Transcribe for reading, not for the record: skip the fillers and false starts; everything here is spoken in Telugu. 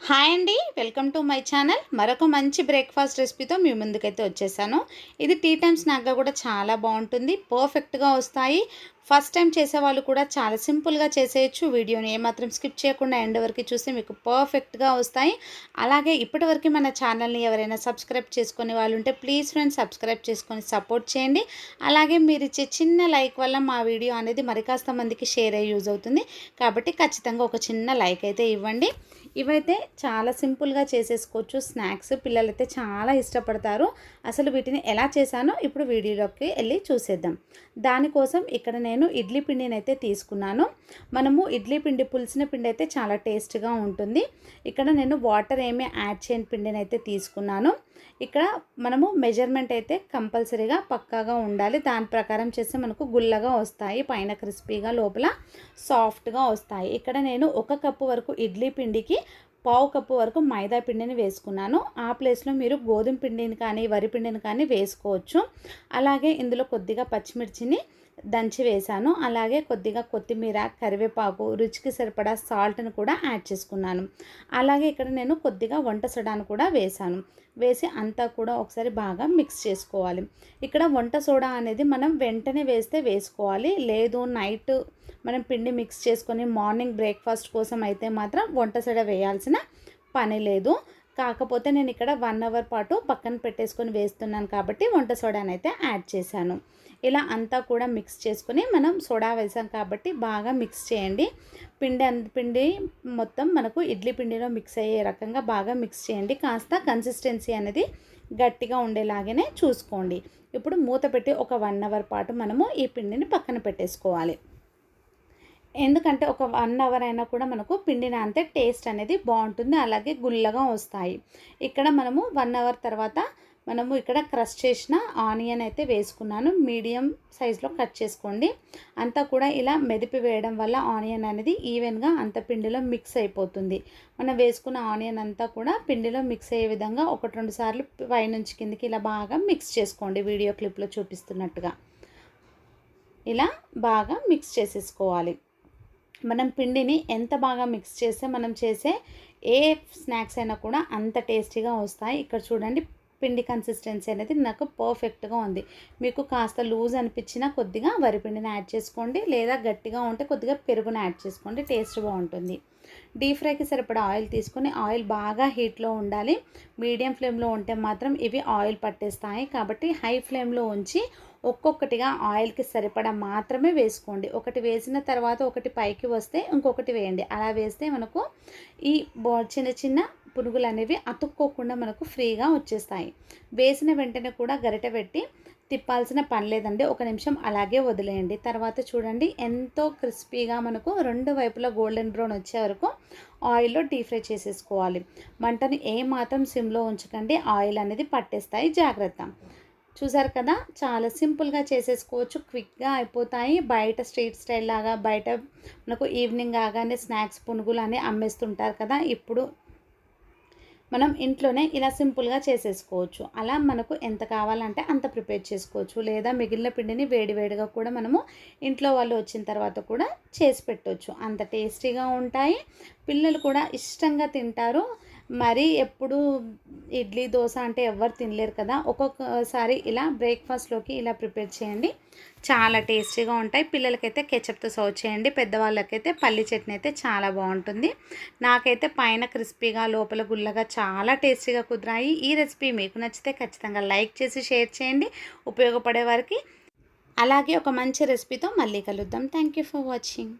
హాయ్ అండి, వెల్కమ్ టు మై ఛానల్. మరొక మంచి బ్రేక్ఫాస్ట్ రెసిపీతో మీ ముందుకైతే వచ్చేసాను. ఇది టీ టైమ్ స్నాక్గా కూడా చాలా బాగుంటుంది, పర్ఫెక్ట్గా వస్తాయి. ఫస్ట్ టైం చేసేవాళ్ళు కూడా చాలా సింపుల్గా చేసేయచ్చు. వీడియోని ఏమాత్రం స్కిప్ చేయకుండా ఎండ్ వరకు చూస్తే మీకు పర్ఫెక్ట్గా వస్తాయి. అలాగే ఇప్పటివరకు మన ఛానల్ని ఎవరైనా సబ్స్క్రైబ్ చేసుకునే వాళ్ళు ఉంటే ప్లీజ్ ఫ్రెండ్స్ సబ్స్క్రైబ్ చేసుకొని సపోర్ట్ చేయండి. అలాగే మీరు ఇచ్చే చిన్న లైక్ వల్ల మా వీడియో అనేది మరి కాస్త మందికి షేర్ అయ్యి యూజ్ అవుతుంది. కాబట్టి ఖచ్చితంగా ఒక చిన్న లైక్ అయితే ఇవ్వండి. ఇవైతే చాలా సింపుల్గా చేసేసుకోవచ్చు స్నాక్స్. పిల్లలైతే చాలా ఇష్టపడతారు. అసలు వీటిని ఎలా చేశానో ఇప్పుడు వీడియోలోకి వెళ్ళి చూసేద్దాం. దానికోసం ఇక్కడ నేను ఇడ్లీ పిండిని అయితే తీసుకున్నాను. మనము ఇడ్లీ పిండి, పులిసిన పిండి అయితే చాలా టేస్ట్గా ఉంటుంది. ఇక్కడ నేను వాటర్ ఏమీ యాడ్ చేయని పిండిని అయితే తీసుకున్నాను. ఇక్కడ మనము మెజర్మెంట్ అయితే కంపల్సరీగా పక్కాగా ఉండాలి. దాని ప్రకారం చేస్తే మనకు గుల్లగా వస్తాయి, పైన క్రిస్పీగా లోపల సాఫ్ట్గా వస్తాయి. ఇక్కడ నేను 1 కప్పు వరకు ఇడ్లీ పిండికి 1/2 కప్పు వరకు మైదా పిండిని వేసుకున్నాను. ఆ ప్లేస్లో మీరు గోధుమ పిండిని కానీ వరి పిండిని కానీ వేసుకోవచ్చు. అలాగే ఇందులో కొద్దిగా పచ్చిమిర్చిని దంచి వేశాను. అలాగే కొద్దిగా కొత్తిమీర, కరివేపాకు, రుచికి సరిపడా సాల్ట్ని కూడా యాడ్ చేసుకున్నాను. అలాగే ఇక్కడ నేను కొద్దిగా వంట సోడాను కూడా వేశాను. వేసి అంతా కూడా ఒకసారి బాగా మిక్స్ చేసుకోవాలి. ఇక్కడ వంట సోడా అనేది మనం వెంటనే వేస్తే వేసుకోవాలి, లేదు నైట్ మనం పిండి మిక్స్ చేసుకొని మార్నింగ్ బ్రేక్ఫాస్ట్ కోసం అయితే మాత్రం వంట సోడా వేయాల్సిన పని లేదు. కాకపోతే నేను ఇక్కడ 1 అవర్ పాటు పక్కన పెట్టేసుకొని వేస్తున్నాను కాబట్టి వంట సోడాని అయితే యాడ్ చేశాను. ఇలా అంతా కూడా మిక్స్ చేసుకొని మనం సోడా వేసాం కాబట్టి బాగా మిక్స్ చేయండి. పిండి మొత్తం మనకు ఇడ్లీ పిండిలో మిక్స్ అయ్యే రకంగా బాగా మిక్స్ చేయండి. కాస్త కన్సిస్టెన్సీ అనేది గట్టిగా ఉండేలాగానే చూసుకోండి. ఇప్పుడు మూత పెట్టి ఒక 1 అవర్ పాటు మనము ఈ పిండిని పక్కన పెట్టేసుకోవాలి. ఎందుకంటే ఒక 1 అవర్ అయినా కూడా మనకు పిండి నానితే టేస్ట్ అనేది బాగుంటుంది, అలాగే గుల్లగా వస్తాయి. ఇక్కడ మనము 1 అవర్ తర్వాత మనము ఇక్కడ క్రష్ చేసిన ఆనియన్ అయితే వేసుకున్నాను. మీడియం సైజులో కట్ చేసుకోండి. అంతా కూడా ఇలా మెదిపి వేయడం వల్ల ఆనియన్ అనేది ఈవెన్గా అంత పిండిలో మిక్స్ అయిపోతుంది. మనం వేసుకున్న ఆనియన్ అంతా కూడా పిండిలో మిక్స్ అయ్యే విధంగా 1-2 సార్లు పైనుంచి కిందికి ఇలా బాగా మిక్స్ చేసుకోండి. వీడియో క్లిప్లో చూపిస్తున్నట్టుగా ఇలా బాగా మిక్స్ చేసేసుకోవాలి. మనం పిండిని ఎంత బాగా మిక్స్ చేస్తే మనం చేసే ఏ స్నాక్స్ అయినా కూడా అంత టేస్టీగా వస్తాయి. ఇక్కడ చూడండి, పిండి కన్సిస్టెన్సీ అనేది నాకు పర్ఫెక్ట్గా ఉంది. మీకు కాస్త లూజ్ అనిపించినా కొద్దిగా వరిపిండిని యాడ్ చేసుకోండి, లేదా గట్టిగా ఉంటే కొద్దిగా పెరుగుని యాడ్ చేసుకోండి, టేస్ట్ బాగుంటుంది. డీప్ ఫ్రైకి సరిపడా ఆయిల్ తీసుకొని, ఆయిల్ బాగా హీట్లో ఉండాలి. మీడియం ఫ్లేమ్లో ఉంటే మాత్రం ఇవి ఆయిల్ పట్టేస్తాయి. కాబట్టి హై ఫ్లేమ్లో ఉంచి ఒక్కొక్కటిగా ఆయిల్కి సరిపడా మాత్రమే వేసుకోండి. ఒకటి వేసిన తర్వాత ఒకటి పైకి వస్తే ఇంకొకటి వేయండి. అలా వేస్తే మనకు ఈ చిన్న చిన్న పునుగులు అనేవి అతుక్కోకుండా మనకు ఫ్రీగా వచ్చేస్తాయి. వేసిన వెంటనే కూడా గరిటె పెట్టి తిప్పాల్సిన పని లేదండి. 1 నిమిషం అలాగే వదిలేయండి. తర్వాత చూడండి, ఎంతో క్రిస్పీగా మనకు 2 వైపులా గోల్డెన్ బ్రౌన్ వచ్చే వరకు ఆయిల్లో డీప్ ఫ్రై చేసేసుకోవాలి. మంటని ఏమాత్రం సిమ్లో ఉంచకండి, ఆయిల్ అనేది పట్టేస్తాయి, జాగ్రత్త. చూసారు కదా, చాలా సింపుల్గా చేసేసుకోవచ్చు, క్విక్గా అయిపోతాయి. బయట స్ట్రీట్ స్టైల్ లాగా బయట మనకు ఈవినింగ్ కాగానే స్నాక్స్ పునుగులు అని అమ్మేస్తుంటారు కదా, ఇప్పుడు మనం ఇంట్లోనే ఇలా సింపుల్గా చేసేసుకోవచ్చు. అలా మనకు ఎంత కావాలంటే అంత ప్రిపేర్ చేసుకోవచ్చు, లేదా మిగిలిన పిండిని వేడివేడిగా కూడా మనము ఇంట్లో వాళ్ళు వచ్చిన తర్వాత కూడా చేసి పెట్టవచ్చు. అంత టేస్టీగా ఉంటాయి, పిల్లలు కూడా ఇష్టంగా తింటారు. మరి ఎప్పుడు ఇడ్లీ, దోశ అంటే ఎవరు తినలేరు కదా, ఒక్కొక్కసారి ఇలా బ్రేక్ఫాస్ట్లోకి ఇలా ప్రిపేర్ చేయండి, చాలా టేస్టీగా ఉంటాయి. పిల్లలకైతే కెచప్తో సర్వ్ చేయండి, పెద్దవాళ్ళకైతే పల్లి చట్నీ అయితే చాలా బాగుంటుంది. నాకైతే పైన క్రిస్పీగా లోపల గుల్లగా చాలా టేస్టీగా కుదిరాయి. ఈ రెసిపీ మీకు నచ్చితే ఖచ్చితంగా లైక్ చేసి షేర్ చేయండి ఉపయోగపడే వారికి. అలాగే ఒక మంచి రెసిపీతో మళ్ళీ కలుద్దాం. Thank you for watching.